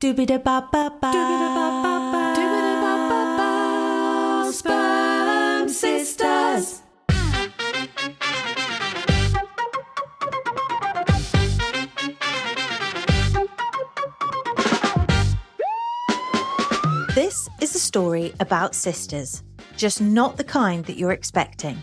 Doobie-da-ba-ba-ba. Doobie-da-ba-ba-ba. Doobie-da-ba-ba-ba. Sperm Sisters. This is a story about sisters, just not the kind that you're expecting.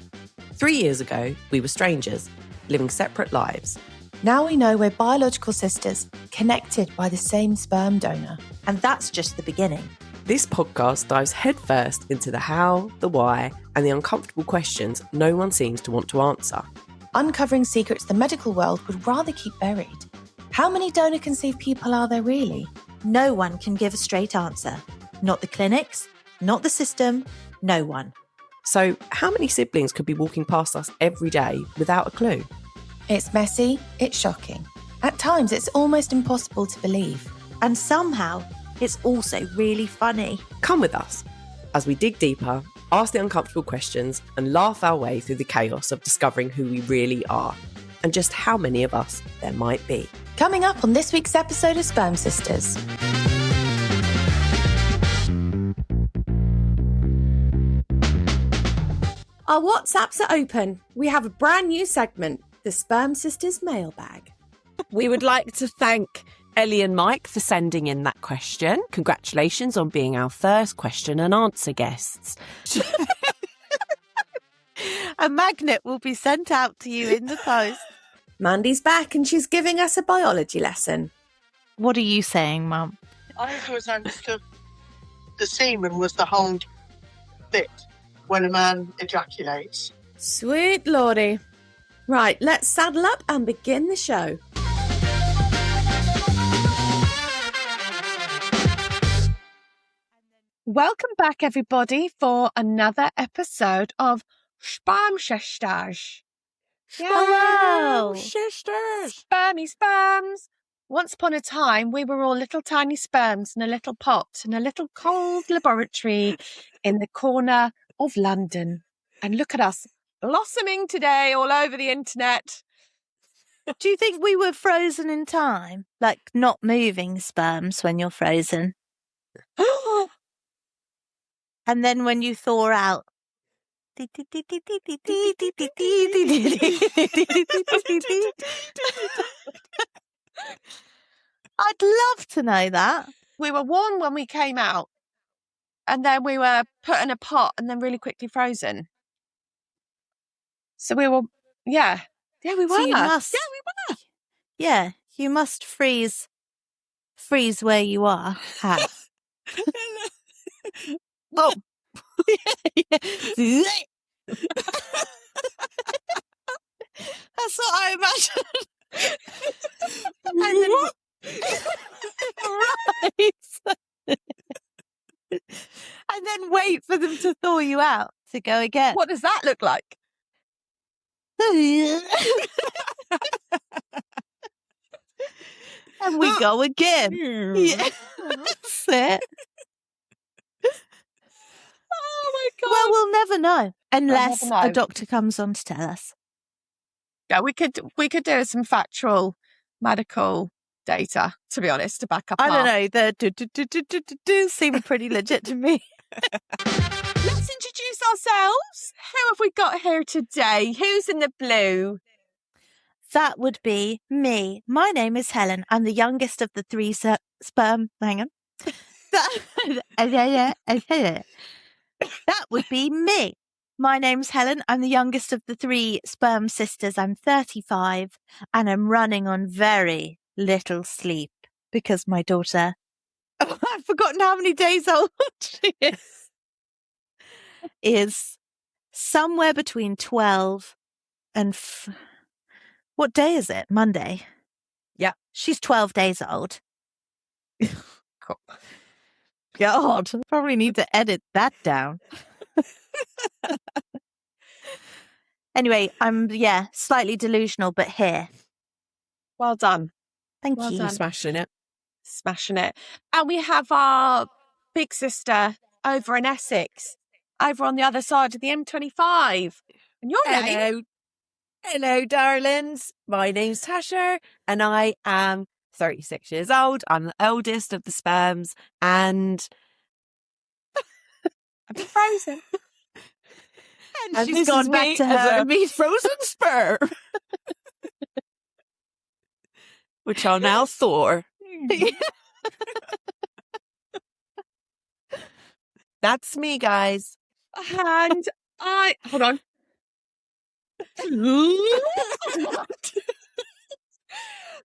3 years ago, we were strangers, living separate lives. Now we know we're biological sisters, connected by the same sperm donor. And that's just the beginning. This podcast dives headfirst into the how, the why, and the uncomfortable questions no one seems to want to answer. Uncovering secrets the medical world would rather keep buried. How many donor-conceived people are there really? No one can give a straight answer. Not the clinics, not the system, no one. So, how many siblings could be walking past us every day without a clue? It's messy, it's shocking. At times, it's almost impossible to believe. And somehow, it's also really funny. Come with us as we dig deeper, ask the uncomfortable questions, and laugh our way through the chaos of discovering who we really are and just how many of us there might be. Coming up on this week's episode of Sperm Sisters. Our WhatsApps are open. We have a brand new segment, the Sperm Sisters Mailbag. We would like to thank Ellie and Mike for sending in that question. Congratulations on being our first question and answer guests. A magnet will be sent out to you in the post. Mandy's back and she's giving us a biology lesson. What are you saying, Mum? I always understood the semen was the whole bit when a man ejaculates. Sweet lordy. Right, let's saddle up and begin the show. Welcome back, everybody, for another episode of Sperm Sisters. Hello, sisters. Spermy sperms. Once upon a time, we were all little tiny sperms in a little pot in a little cold laboratory in the corner of London. And look at us blossoming today all over the internet. Do you think we were frozen in time? Like not moving sperms when you're frozen? And then when you thaw out. I'd love to know that. We were warm when we came out. And then we were put in a pot and then really quickly frozen. So we were, yeah. Yeah, we were. So you must, yeah, we were. Yeah, you must freeze where you are. Oh. That's what I imagine. And then, right. And then wait for them to thaw you out to go again. what does that look like? And we go again. Yeah. That's it. Oh my God. Well, we'll never know unless never know. a doctor comes on to tell us. Yeah, we could do some factual medical data, to be honest, to back up. I don't know. The do seem pretty legit to me. Let's introduce ourselves. Who have we got here today? Who's in the blue? That would be me. My name is Helen. I'm the youngest of the three sperm. Hang on. That would be me. My name's Helen. I'm the youngest of the three sperm sisters. I'm 35 and I'm running on very little sleep because my daughter, I've forgotten how many days old she is somewhere between 12 and... what day is it? Monday? Yeah. She's 12 days old. Cool. God, I probably need to edit that down. Anyway, I'm, slightly delusional, but here. Well done. Thank Well you. done. Smashing it. Smashing it. And we have our big sister over in Essex, over on the other side of the M25. And your name? Hello, darlings. My name's Tasha and I am 36 years old. I'm the eldest of the sperms, and I'm frozen. And she's this gone is back me to as her. me frozen sperm, which are now Thor. That's me, guys. And hold on.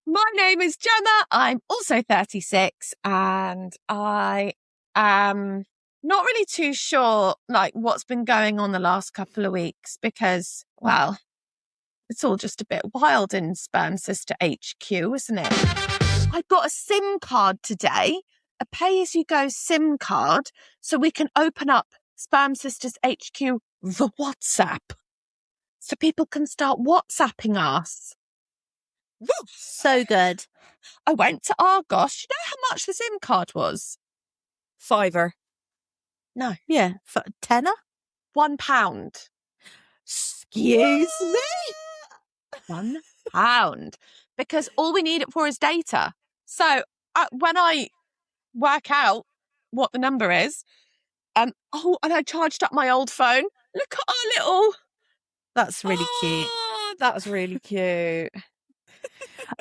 My name is Gemma. I'm also 36, and I am not really too sure like what's been going on the last couple of weeks because, well, it's all just a bit wild in Sperm Sister HQ, isn't it? I got a SIM card today, a pay-as-you-go SIM card, so we can open up Sperm Sisters HQ the WhatsApp, so people can start WhatsApping us. So good. I went to Argos. You know how much the SIM card was? Fiver. No, Yeah. For tenner? £1. Excuse me? £1. Because all we need it for is data. So when I work out what the number is, and I charged up my old phone. Look at our little. That's really cute. Oh, that's really cute.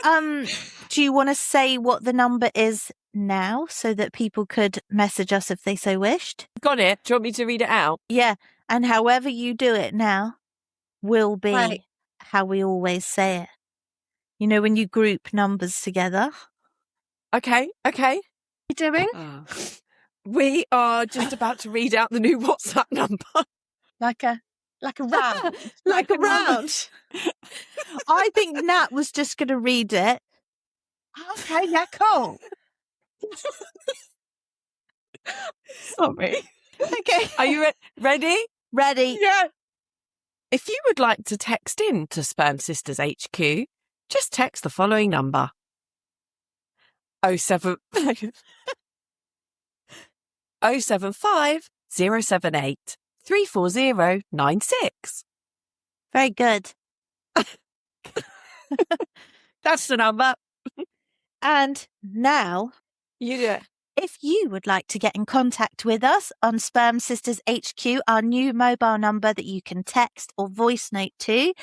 Do you want to say what the number is now so that people could message us if they so wished? Got it. Do you want me to read it out? Yeah. And however you do it now will be Right. how we always say it. You know, when you group numbers together. Okay. You doing? We are just about to read out the new WhatsApp number. Like a round. Like a round. I think Nat was just going to read it. Okay, yeah, cool. Sorry. Okay. Are you ready? Ready? Yeah. If you would like to text in to Sperm Sisters HQ, just text the following number. 075 078 34096. Very good. That's the number. And now, You do it. if you would like to get in contact with us on Sperm Sisters HQ, our new mobile number that you can text or voice note to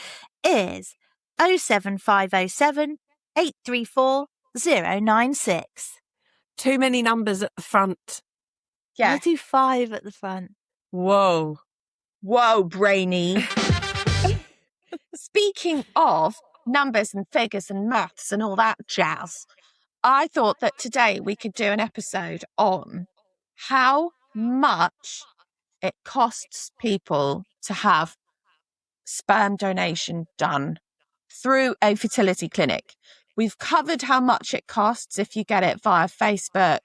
is 07507 834 096. Too many numbers at the front. Yeah. I'll do 5 at the front. Whoa. Whoa, brainy. Speaking of numbers and figures and maths and all that jazz, I thought that today we could do an episode on how much it costs people to have sperm donation done through a fertility clinic. We've covered how much it costs if you get it via Facebook,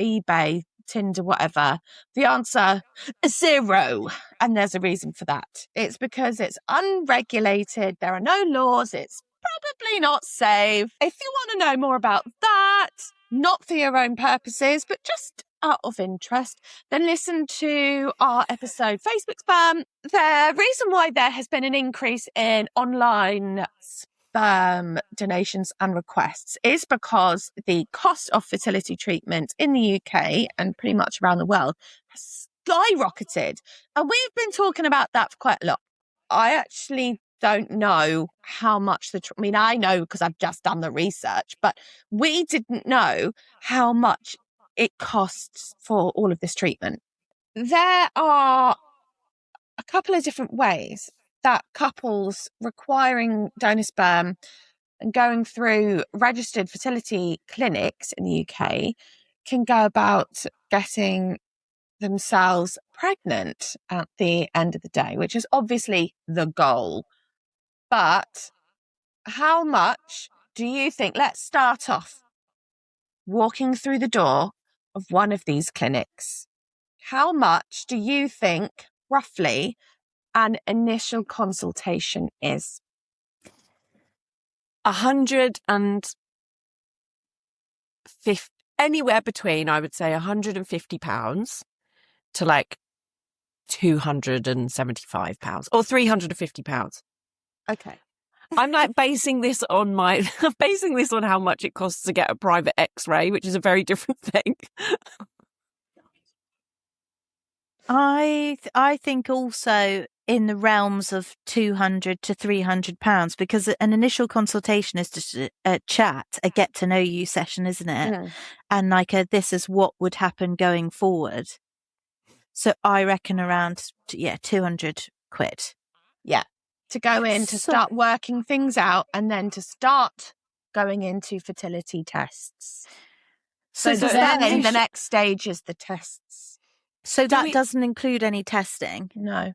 eBay, Tinder, whatever. The answer is 0. And there's a reason for that. It's because it's unregulated. There are no laws. It's probably not safe. If you want to know more about that, not for your own purposes, but just out of interest, then listen to our episode, Facebook Spam. The reason why there has been an increase in online sperm donations and requests is because the cost of fertility treatment in the UK and pretty much around the world has skyrocketed. And we've been talking about that for quite a lot. I actually don't know how much I know because I've just done the research, but we didn't know how much it costs for all of this treatment. There are a couple of different ways that couples requiring donor sperm and going through registered fertility clinics in the UK can go about getting themselves pregnant at the end of the day, which is obviously the goal. But how much do you think? Let's start off walking through the door of one of these clinics. How much do you think, roughly, an initial consultation is? 150, anywhere between, I would say, £150 to like £275 or £350. Okay. I'm like basing this on how much it costs to get a private X-ray, which is a very different thing. I think also in the realms of £200 to £300, because an initial consultation is just a chat, a get to know you session, isn't it? Mm. And like this is what would happen going forward. So I reckon around 200 quid. Yeah. To go in, to start working things out, and then to start going into fertility tests. So does that then the next stage is the tests. So that doesn't include any testing? No.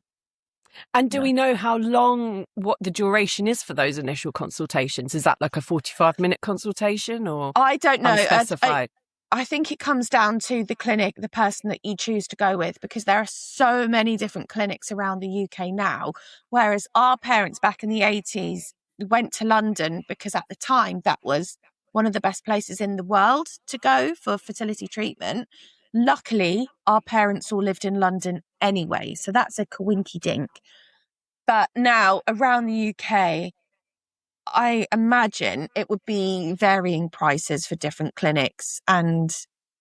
And do we know how long, what the duration is for those initial consultations? Is that like a 45-minute consultation or I don't know. unspecified? I think it comes down to the clinic, the person that you choose to go with, because there are so many different clinics around the UK now, whereas our parents back in the 80s went to London because at the time that was one of the best places in the world to go for fertility treatment. Luckily, our parents all lived in London anyway, so that's a coinky dink. But now around the UK, I imagine it would be varying prices for different clinics and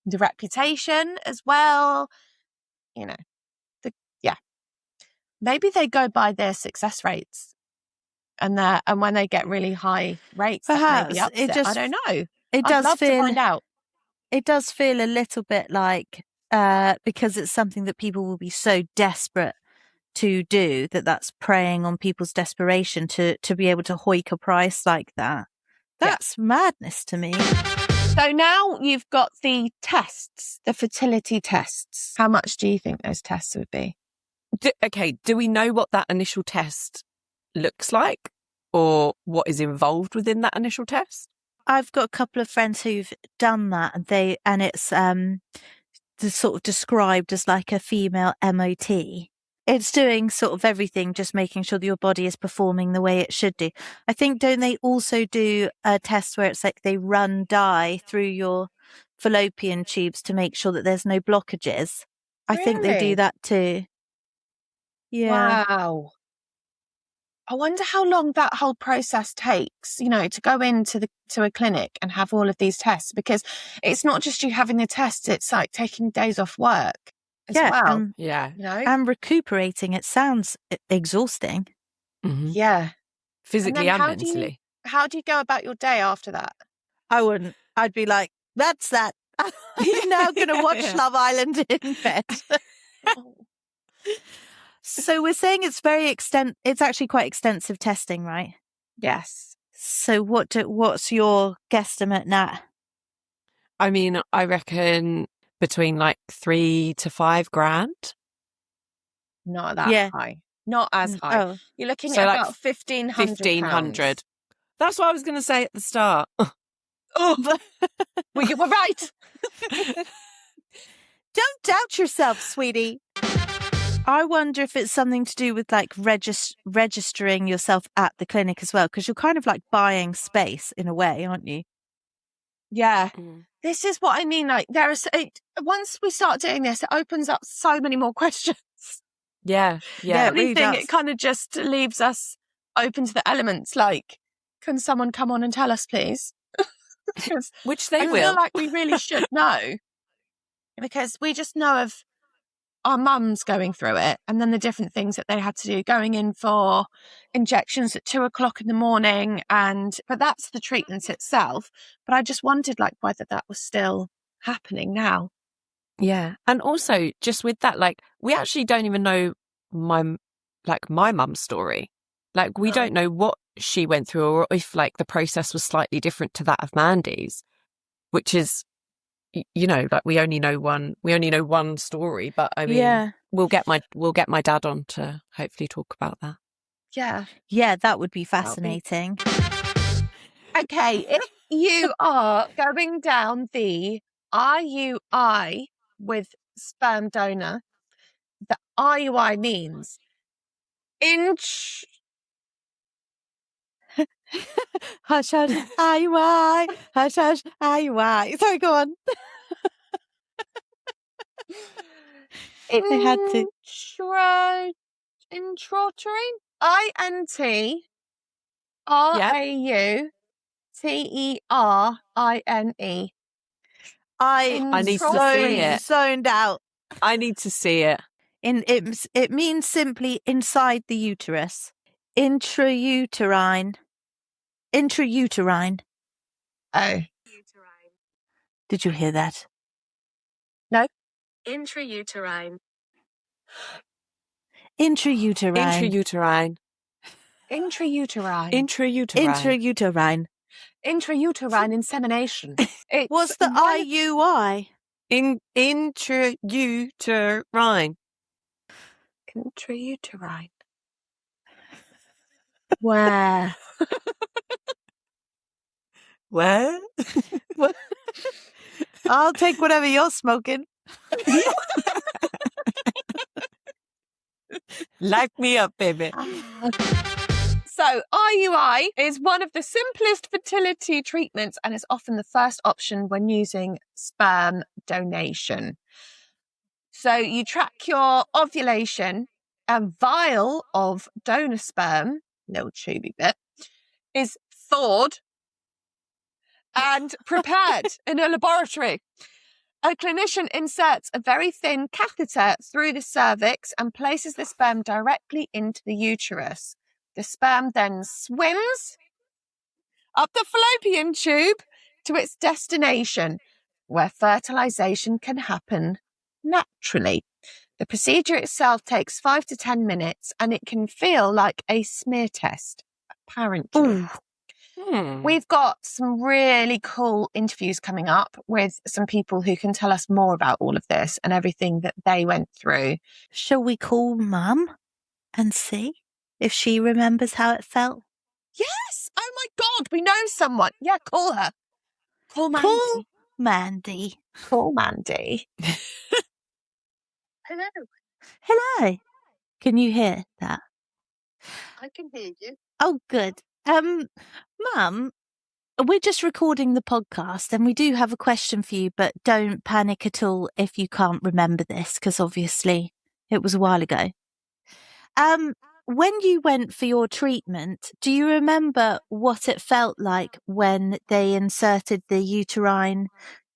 the reputation as well. You know, maybe they go by their success rates and when they get really high rates, perhaps that maybe ups it. I don't know. I'd love to find out. It does feel a little bit like because it's something that people will be so desperate to do that's preying on people's desperation to be able to hoik a price like that. That's madness to me. So now you've got the tests, the fertility tests. How much do you think those tests would be? Do we know what that initial test looks like or what is involved within that initial test? I've got a couple of friends who've done that, and it's sort of described as like a female MOT. It's doing sort of everything, just making sure that your body is performing the way it should do. I think, don't they also do a test where it's like they run dye through your fallopian tubes to make sure that there's no blockages? I think they do that too. Yeah. Wow. I wonder how long that whole process takes, to go into a clinic and have all of these tests, because it's not just you having the tests, it's like taking days off work as well. And recuperating. It sounds exhausting. Mm-hmm. Yeah. Physically and mentally. How do you go about your day after that? I wouldn't. I'd be like, that's that. I'm now going to watch Love Island in bed. So we're saying it's it's actually quite extensive testing, right? Yes. So what's your guesstimate, Nat? I mean, I reckon between like 3 to 5 grand. Not that high. Not as high. Oh. You're looking at about £1,500. That's what I was going to say at the start. Oh, well, you were right. Don't doubt yourself, sweetie. I wonder if it's something to do with like registering yourself at the clinic as well, because you're kind of like buying space in a way, aren't you? Yeah. This is what I mean. Like once we start doing this, it opens up so many more questions. Yeah. It really does. It kind of just leaves us open to the elements. Like, can someone come on and tell us, please? Which they will. I feel like we really should know, because we just know of our mums going through it, and then the different things that they had to do, going in for injections at 2:00 in the morning, but that's the treatment itself. But I just wondered like whether that was still happening now. Yeah. And also just with that, like we actually don't even know my mum's story. Like we don't know what she went through, or if like the process was slightly different to that of Mandy's, which is, like we only know one story, but I mean, we'll get my dad on to hopefully talk about that. Yeah, that would be fascinating. Okay, if you are going down the IUI with sperm donor, the IUI means hush, hush, IUI, hush, hush, IUI. Sorry, go on. I had to. Intrauterine? INT Rauterine. I need to see it. Zoned out. I need to see it. It means simply inside the uterus. Intrauterine. Oh. Did you hear that? No. Intrauterine. Intrauterine. Intrauterine insemination. What's the IUI? Intrauterine. Intrauterine. Where? Where? I'll take whatever you're smoking. Light me up, baby. So IUI is one of the simplest fertility treatments and is often the first option when using sperm donation. So you track your ovulation, and vial of donor sperm, little tubey bit, is thawed and prepared in a laboratory. A clinician inserts a very thin catheter through the cervix and places the sperm directly into the uterus. The sperm then swims up the fallopian tube to its destination, where fertilization can happen naturally. The procedure itself takes 5 to 10 minutes, and it can feel like a smear test, apparently. We've got some really cool interviews coming up with some people who can tell us more about all of this and everything that they went through. Shall we call Mum and see if she remembers how it felt? Yes! Oh my God, we know someone. Yeah, call her. Call Mandy. Call Mandy. Call Mandy. Hello, Hello. Can you hear that? I can hear you. Oh, good. Mum, we're just recording the podcast and we do have a question for you, but don't panic at all if you can't remember this, because obviously it was a while ago. When you went for your treatment, do you remember what it felt like when they inserted the uterine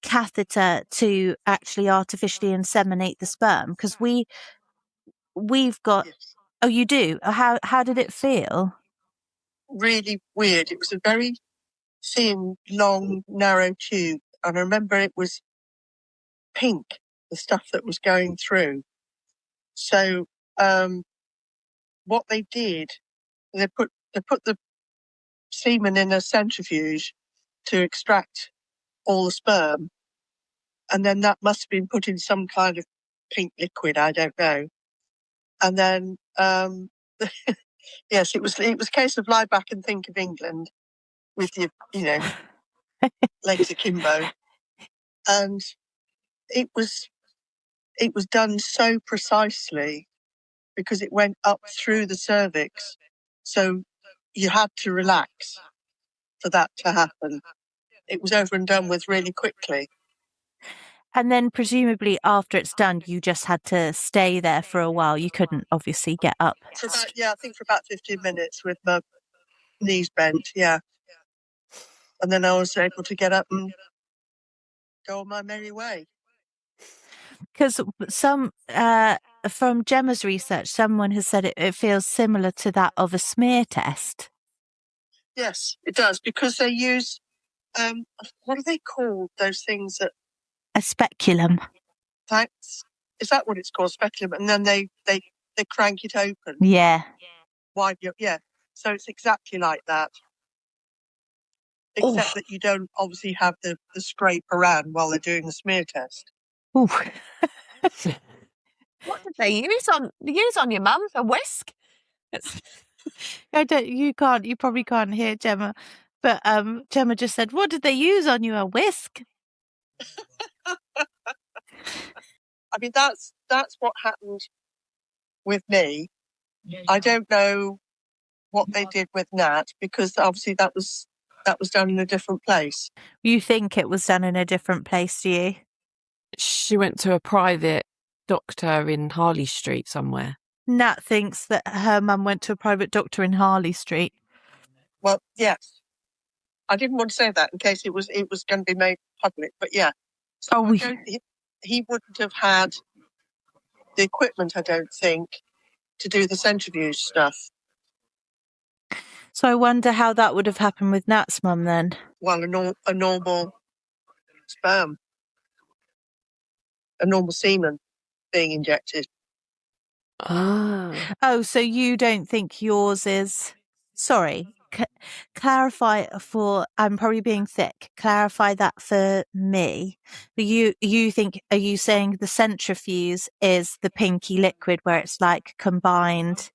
catheter to actually artificially inseminate the sperm? Because we've got. Yes. Oh, you do? How did it feel? Really weird. It was a very thin, long, narrow tube. And I remember it was pink, the stuff that was going through. So what they did, they put the semen in a centrifuge to extract all the sperm. And then that must have been put in some kind of pink liquid, I don't know. And then yes, it was a case of lie back and think of England with your, legs akimbo. And it was done so precisely because it went up through the cervix. So you had to relax for that to happen. It was over and done with really quickly. And then presumably after it's done, you just had to stay there for a while. You couldn't obviously get up. I think for about 15 minutes with my knees bent, yeah. And then I was able to get up and go on my merry way. Because from Gemma's research, someone has said it feels similar to that of a smear test. Yes, it does, because they use, what are they called, those things that... A speculum. Thanks. Is that what it's called, speculum? And then they crank it open. Yeah. Yeah. So it's exactly like that. Except that you don't obviously have the scrape around while they're doing the smear test. Ooh. What did they use on your mum? A whisk? You probably can't hear Gemma. But Gemma just said, what did they use on you? A whisk? I mean, that's what happened with me. I don't know what they did with Nat, because obviously that was done in a different place. You think it was done in a different place, do you? She went to a private doctor in Harley Street somewhere. Nat thinks that her mum went to a private doctor in Harley Street. Well, yes. I didn't want to say that in case it was going to be made public, but yeah. So he wouldn't have had the equipment, I don't think, to do the centrifuge stuff. So I wonder how that would have happened with Nat's mum then. Well, a normal sperm, a normal semen being injected. Oh, so you don't think yours is... Sorry, clarify for... I'm probably being thick. Clarify that for me. But you think... Are you saying the centrifuge is the pinky liquid where it's like combined?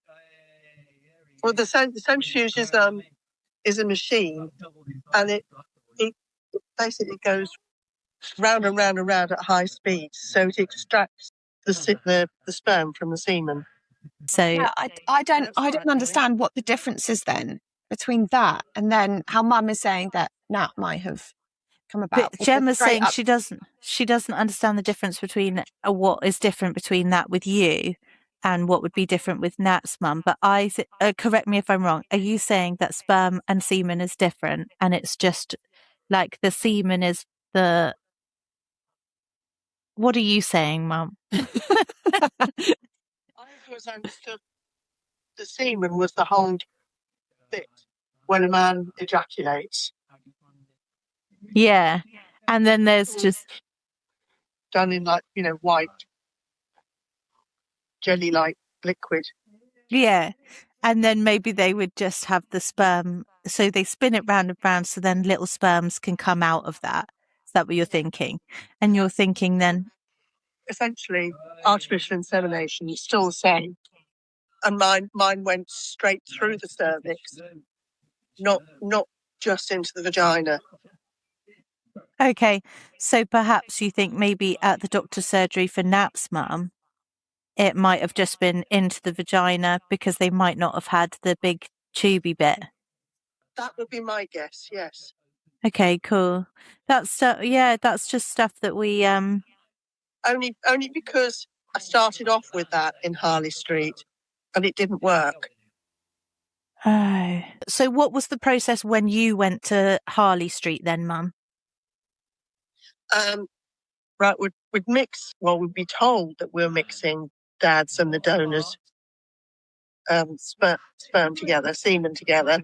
Well, the centrifuge is a machine, and it basically goes round and round and round at high speed, so it extracts the sperm from the semen. So Yeah, I don't understand what the difference is then between that and then how Mum is saying that Nat might have come about. But Gemma's saying she doesn't understand the difference between what is different between that with you and what would be different with Nat's mum. But correct me if I'm wrong. Are you saying that sperm and semen is different, and it's just like the semen is the... What are you saying, Mum? I always understood the semen was the whole bit when a man ejaculates. Yeah, and then there's just done in white jelly-like liquid. Yeah. And then maybe they would just have the sperm. So they spin it round and round so then little sperms can come out of that. Is that what you're thinking? And you're thinking then... Essentially, artificial insemination is still the same. And mine went straight through the cervix, not just into the vagina. Okay. So perhaps you think maybe at the doctor's surgery for Nat's mum, it might have just been into the vagina because they might not have had the big tubey bit. That would be my guess, yes. Okay, cool. That's that's just stuff that we Only because I started off with that in Harley Street and it didn't work. Oh. So what was the process when you went to Harley Street then, Mum? Right, we'd mix, well, we'd be told that we're mixing Dad's and the donors' sperm together, semen together.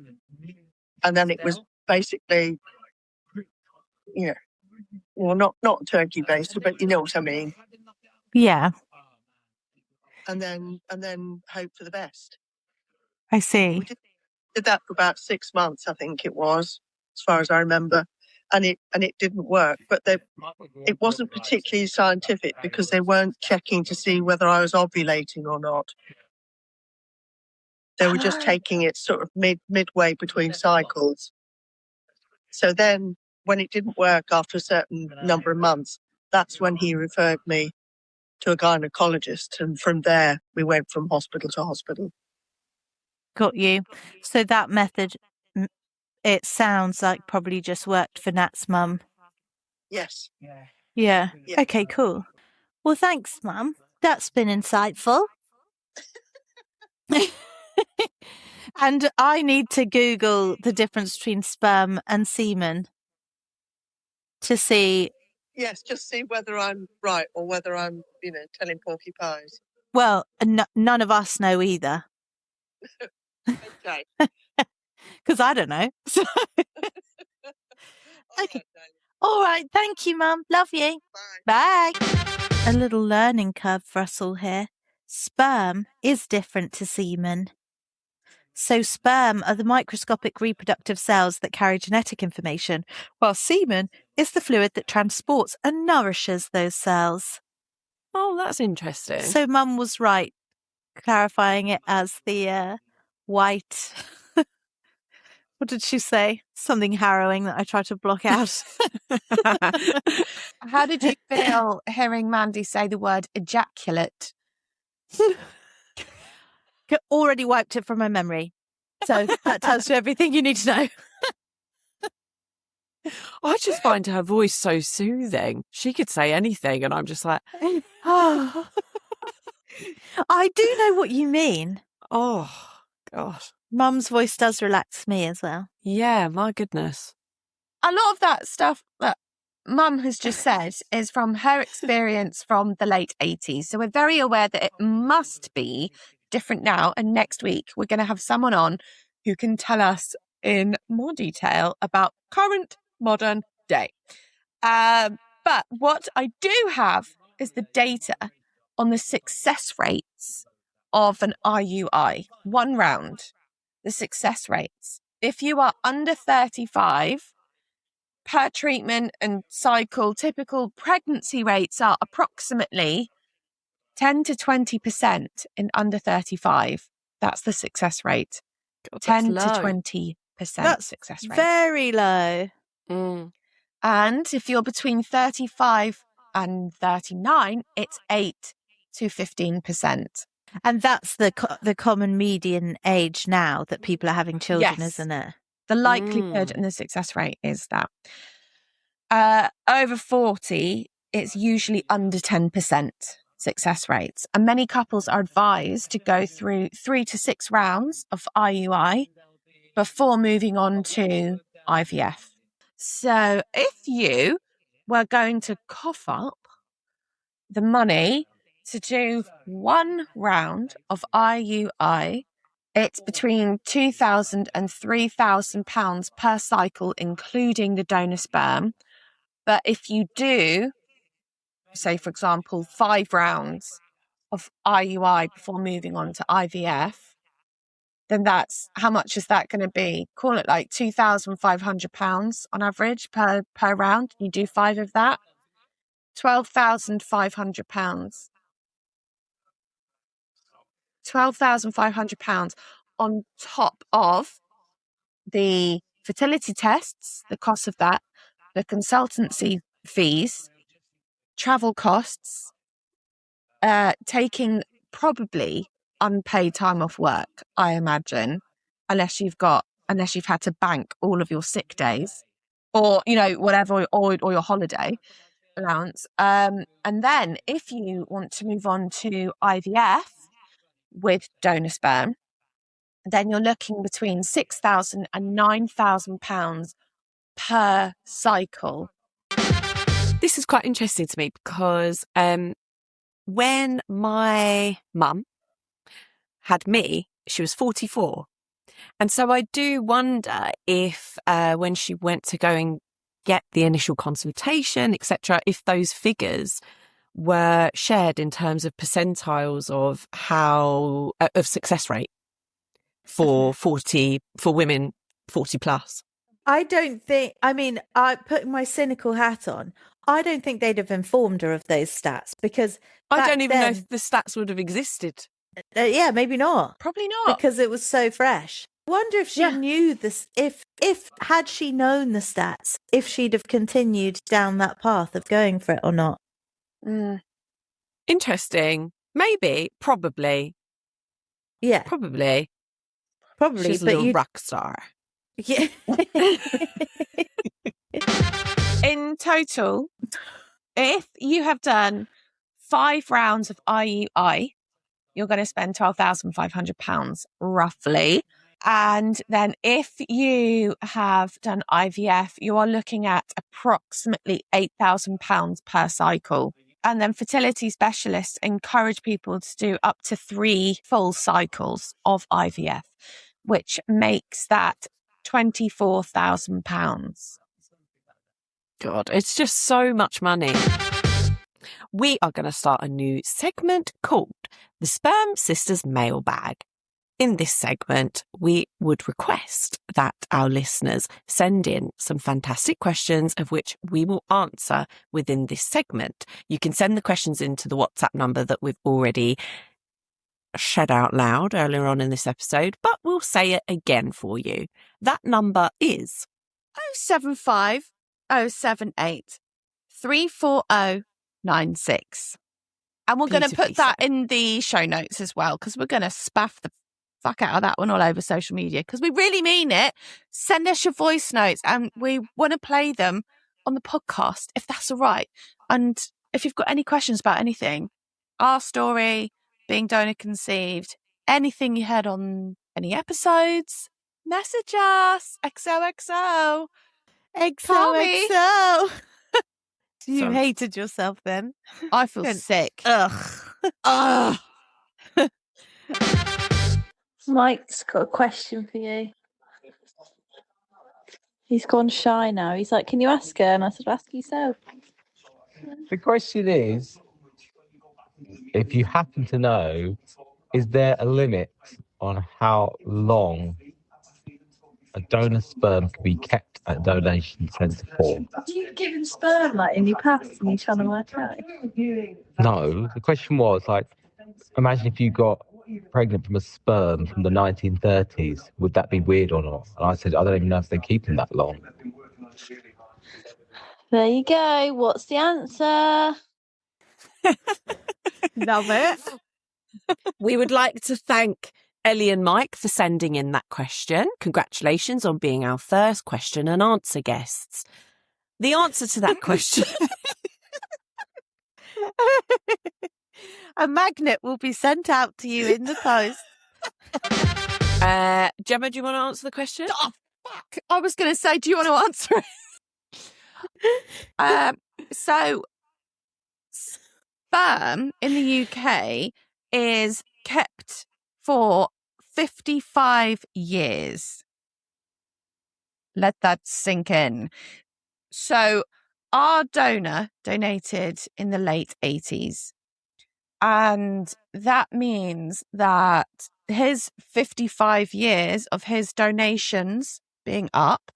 And then it was basically, well, not turkey-based, but you know what I mean. Yeah. And then hope for the best. I see. We did that for about 6 months, I think it was, as far as I remember. And it didn't work, but it wasn't particularly scientific because they weren't checking to see whether I was ovulating or not. They were just taking it sort of midway between cycles. So then when it didn't work after a certain number of months, that's when he referred me to a gynecologist. And from there, we went from hospital to hospital. Got you. So that method, it sounds like probably just worked for Nat's mum. Yes. Yeah. Okay, cool. Well, thanks, Mum. That's been insightful. And I need to Google the difference between sperm and semen to see... Yes, just see whether I'm right or whether I'm, telling porcupines. Well, none of us know either. Okay. Because I don't know. Okay. All right. Thank you, Mum. Love you. Bye. Bye. A little learning curve for us all here. Sperm is different to semen. So sperm are the microscopic reproductive cells that carry genetic information, while semen is the fluid that transports and nourishes those cells. Oh, that's interesting. So Mum was right, clarifying it as the white... What did she say? Something harrowing that I tried to block out. How did you feel hearing Mandy say the word ejaculate? Already wiped it from my memory. So that tells you everything you need to know. I just find her voice so soothing. She could say anything and I'm just like, I do know what you mean. oh, gosh. Mum's voice does relax me as well. Yeah, my goodness. A lot of that stuff that Mum has just said is from her experience from the late 80s. So we're very aware that it must be different now. And next week, we're going to have someone on who can tell us in more detail about current modern day. But what I do have is the data on the success rates of an IUI, 1 round, the success rates. If you are under 35, per treatment and cycle, typical pregnancy rates are approximately 10 to 20% in under 35. That's the success rate. God, 10 that's to low. 20% That's success rate. very low. Mm. And if you're between 35 and 39, it's 8 to 15%. And that's the common median age now that people are having children, Yes. isn't it? The likelihood and the success rate is that. Over 40, it's usually under 10% success rates. And many couples are advised to go through 3 to 6 rounds of IUI before moving on to IVF. So if you were going to cough up the money to do 1 round of IUI, it's between £2,000 and £3,000 per cycle, including the donor sperm. But if you do, say, for example, 5 rounds of IUI before moving on to IVF, then that's, how much is that going to be? Call it like £2,500 on average per round. You do 5 of that, £12,500. £12,500 on top of the fertility tests, the cost of that, the consultancy fees, travel costs, taking probably unpaid time off work, I imagine, unless you've had to bank all of your sick days or, whatever, or your holiday allowance. And then if you want to move on to IVF with donor sperm, then you're looking between £6,000 and £9,000 per cycle. This is quite interesting to me because when my mum had me, she was 44. And so I do wonder if when she went to go and get the initial consultation, etc., if those figures were shared in terms of percentiles of of success rate for women 40 plus. I don't think, I putting my cynical hat on, I don't think they'd have informed her of those stats because I don't even know if the stats would have existed. Yeah, maybe not. Probably not. Because it was so fresh. I wonder if she knew this, if had she known the stats, if she'd have continued down that path of going for it or not. Interesting. Maybe. Probably. Yeah. Probably. She's a but little rock star. Yeah. In total, if you have done 5 rounds of IUI, you're going to spend £12,500 roughly. And then if you have done IVF, you are looking at approximately £8,000 per cycle. And then fertility specialists encourage people to do up to 3 full cycles of IVF, which makes that £24,000. God, it's just so much money. We are going to start a new segment called the Sperm Sisters Mailbag. In this segment, we would request that our listeners send in some fantastic questions of which we will answer within this segment. You can send the questions into the WhatsApp number that we've already said out loud earlier on in this episode, but we'll say it again for you. That number is 075 078 34096. And we're going to put that in the show notes as well, because we're going to spaff the fuck out of that one all over social media, because we really mean it. Send us your voice notes and we want to play them on the podcast, if that's all right. And if you've got any questions about anything, our story, being donor conceived, anything you heard on any episodes, message us. XOXO. Call me. XOXO. You Sorry. hated yourself then. I feel Good. sick. Ugh. Ugh. Mike's got a question for you. He's gone shy now. He's like, can you ask her? And I said, ask yourself. The question is, if you happen to know, is there a limit on how long a donor sperm can be kept at a donation centre for? Do you give him sperm like in your past and you're trying to work out? No, the question was like, imagine if you got pregnant from a sperm from the 1930s, would that be weird or not? And I said, I don't even know if they keep them that long. There you go. What's the answer? Love it. We would like to thank Ellie and Mike for sending in that question. Congratulations on being our first question and answer guests. The answer to that question... A magnet will be sent out to you in the post. Gemma, do you want to answer the question? Oh, fuck. I was going to say, do you want to answer it? So, sperm in the UK is kept for 55 years. Let that sink in. So, our donor donated in the late 80s. And that means that his 55 years of his donations being up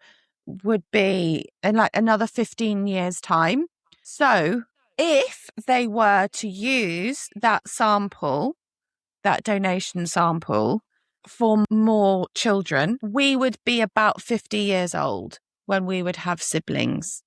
would be in like another 15 years' time. So if they were to use that sample, that donation sample, for more children, we would be about 50 years old when we would have siblings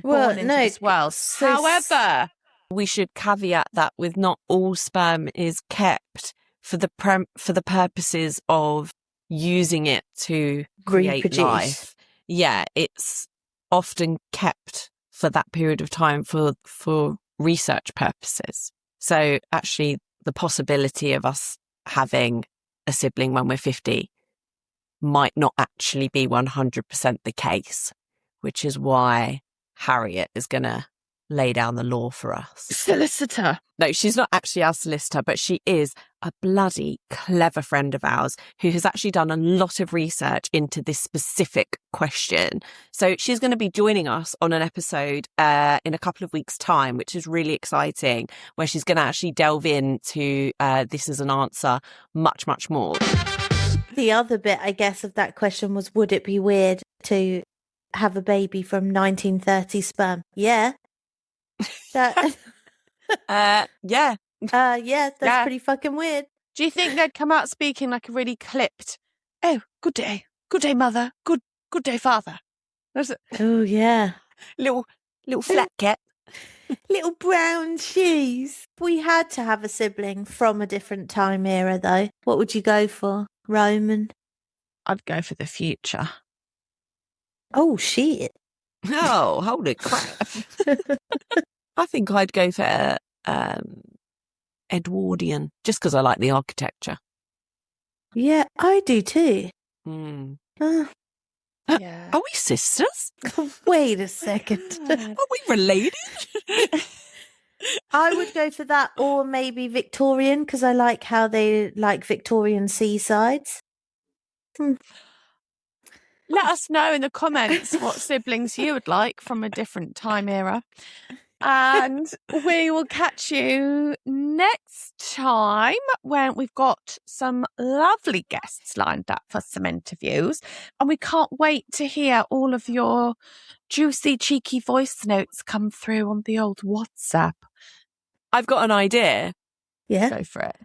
born into this world. However, we should caveat that with not all sperm is kept for the purposes of using it to create Reproduce. life. Yeah, it's often kept for that period of time for research purposes. So actually, the possibility of us having a sibling when we're 50 might not actually be 100% the case, which is why Harriet is going to lay down the law for us. solicitor. No, she's not actually our solicitor, but she is a bloody clever friend of ours who has actually done a lot of research into this specific question. So she's going to be joining us on an episode in a couple of weeks' time, which is really exciting, where she's going to actually delve into this as an answer much, much more. The other bit, I guess, of that question was, would it be weird to have a baby from 1930 sperm? Yeah. That, Yeah. yeah, that's Yeah. pretty fucking weird. Do you think they'd come out speaking like a really clipped, oh, good day, mother, good day, father? There's a Oh, yeah. Little flat cat. Little brown shoes. If we had to have a sibling from a different time era, though, what would you go for? Roman? I'd go for the future. Oh, shit. Oh, holy crap. I think I'd go for Edwardian, just because I like the architecture. Yeah, I do too. Hmm. Yeah. Are we sisters? Wait a second. Are we related? I would go for that, or maybe Victorian, because I like how they like Victorian seasides. Let us know in the comments what siblings you would like from a different time era. And we will catch you next time when we've got some lovely guests lined up for some interviews. And we can't wait to hear all of your juicy, cheeky voice notes come through on the old WhatsApp. I've got an idea. Yeah. Go for it.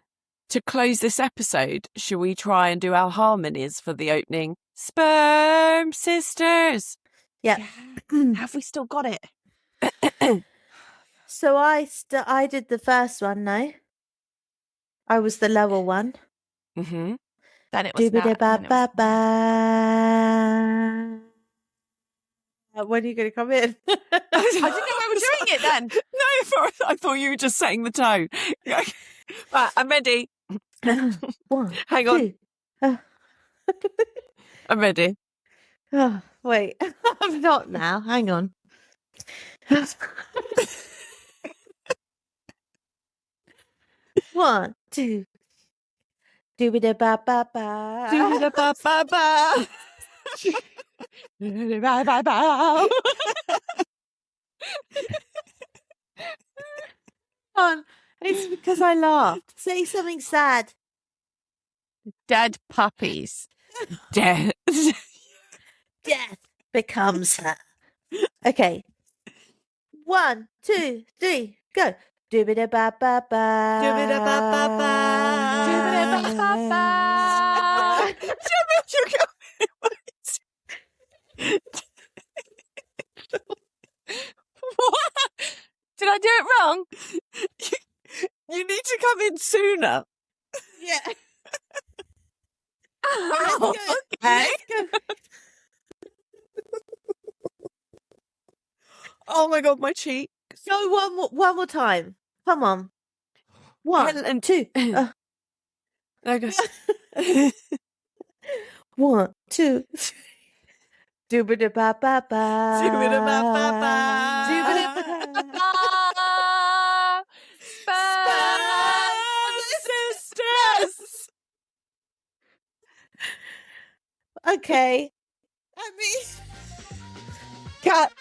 To close this episode, shall we try and do our harmonies for the opening? Sperm Sisters. Yeah. Have we still got it? So I did the first one, no? I was the lower one. Mm-hmm. Then it was Nat, and then it was- Doobie-da-ba-ba-ba. When are you going to come in? I didn't know we were doing it then. No, I thought you were just setting the tone. Right, I'm ready. One, Hang on. two. I'm ready. Oh, wait, I'm not now. Hang on. One, two. Do-ba-da-ba-ba-ba. Do-ba-da-ba-ba-ba. Bye. On. It's because I laughed. Say something sad. Dead puppies. Dead. Death becomes her. Okay. 1, 2, 3, go. Do-ba-da-ba-ba-ba. Do-ba-da-ba-ba-ba. What? Did I do it wrong? You need to come in sooner. Yeah. Oh, Let's go. okay. Let's go. Oh my God, my cheek. Go one more time. Come on. 1, 2. Okay. 1, 2, 3. Do-ba-da-ba-ba-ba. Do-ba-da-ba-ba-ba. Do-ba-da-ba-ba. Sperm Sisters. Okay. Cut.